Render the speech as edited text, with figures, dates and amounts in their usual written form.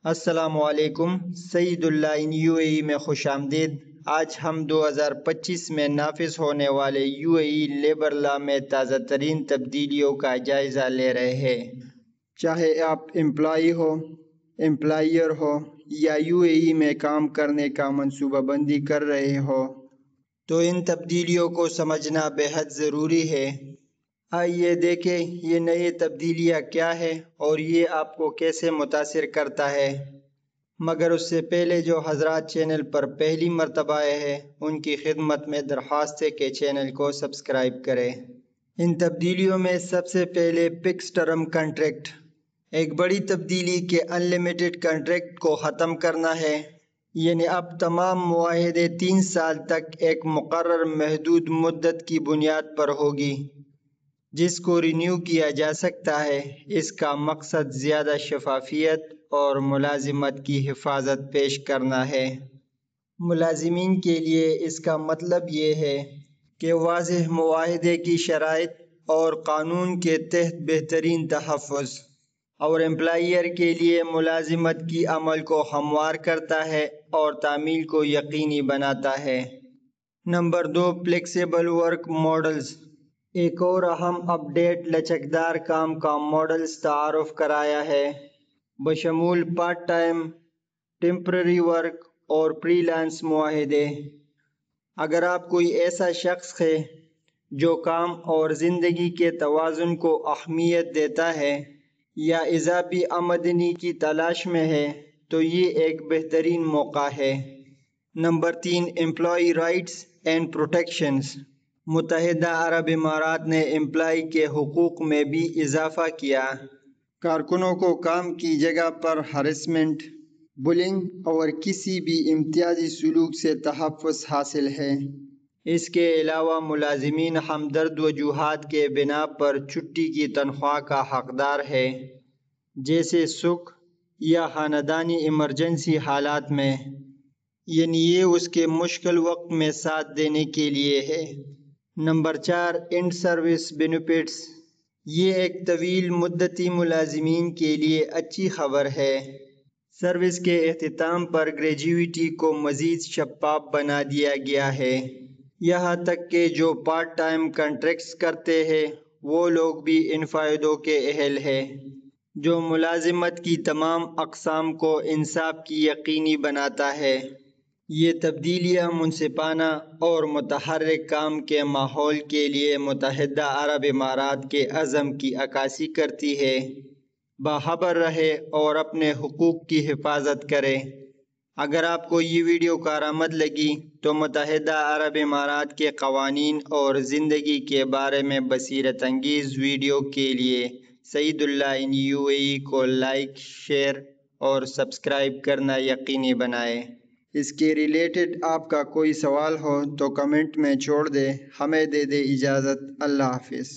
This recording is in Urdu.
السلام علیکم، سعید اللہ ان یو اے ای میں خوش آمدید۔ آج ہم 2025 میں نافذ ہونے والے یو اے ای لیبر لا میں تازہ ترین تبدیلیوں کا جائزہ لے رہے ہیں۔ چاہے آپ امپلائی ہو، امپلائر ہو یا یو اے ای میں کام کرنے کا منصوبہ بندی کر رہے ہو تو ان تبدیلیوں کو سمجھنا بے حد ضروری ہے۔ آئیے دیکھیں یہ نئی تبدیلیاں کیا ہے اور یہ آپ کو کیسے متاثر کرتا ہے۔ مگر اس سے پہلے جو حضرات چینل پر پہلی مرتبہ آئے ہیں ان کی خدمت میں درخواست ہے کہ چینل کو سبسکرائب کریں۔ ان تبدیلیوں میں سب سے پہلے فکس ٹرم کنٹریکٹ، ایک بڑی تبدیلی کے ان لمیٹڈ کنٹریکٹ کو ختم کرنا ہے۔ یعنی اب تمام معاہدے 3 سال تک ایک مقرر محدود مدت کی بنیاد پر ہوگی جس کو رینیو کیا جا سکتا ہے۔ اس کا مقصد زیادہ شفافیت اور ملازمت کی حفاظت پیش کرنا ہے۔ ملازمین کے لیے اس کا مطلب یہ ہے کہ واضح معاہدے کی شرائط اور قانون کے تحت بہترین تحفظ، اور امپلائر کے لیے ملازمت کی عمل کو ہموار کرتا ہے اور تعمیل کو یقینی بناتا ہے۔ Number 2، flexible work models. ایک اور اہم اپ ڈیٹ لچکدار کام کا ماڈلز تعارف کرایا ہے، بشمول پارٹ ٹائم، ٹیمپرری ورک اور فری لانس معاہدے۔ اگر آپ کوئی ایسا شخص ہے جو کام اور زندگی کے توازن کو اہمیت دیتا ہے یا اضافی آمدنی کی تلاش میں ہے تو یہ ایک بہترین موقع ہے۔ Number 3، employee rights and protections. متحدہ عرب امارات نے امپلائی کے حقوق میں بھی اضافہ کیا۔ کارکنوں کو کام کی جگہ پر ہراسمنٹ، بلنگ اور کسی بھی امتیازی سلوک سے تحفظ حاصل ہے۔ اس کے علاوہ ملازمین ہمدرد وجوہات کے بنا پر چھٹی کی تنخواہ کا حقدار ہے، جیسے سکھ یا خاندانی ایمرجنسی حالات میں، یعنی یہ اس کے مشکل وقت میں ساتھ دینے کے لیے ہے۔ Number 4، and service benefits. یہ ایک طویل مدتی ملازمین کے لیے اچھی خبر ہے۔ سروس کے اختتام پر گریجویٹی کو مزید شفاف بنا دیا گیا ہے، یہاں تک کہ جو پارٹ ٹائم کنٹریکٹس کرتے ہیں وہ لوگ بھی ان فائدوں کے اہل ہیں، جو ملازمت کی تمام اقسام کو انصاف کی یقینی بناتا ہے۔ یہ تبدیلیاں منصفانہ اور متحرک کام کے ماحول کے لیے متحدہ عرب امارات کے عزم کی عکاسی کرتی ہے۔ باخبر رہیں اور اپنے حقوق کی حفاظت کریں۔ اگر آپ کو یہ ویڈیو کارآمد لگی تو متحدہ عرب امارات کے قوانین اور زندگی کے بارے میں بصیرت انگیز ویڈیو کے لیے سعید اللہ ان یو اے ای کو لائک، شیئر اور سبسکرائب کرنا یقینی بنائیں۔ اس کے ریلیٹڈ آپ کا کوئی سوال ہو تو کمنٹ میں چھوڑ دیں۔ ہمیں دے اجازت۔ اللہ حافظ۔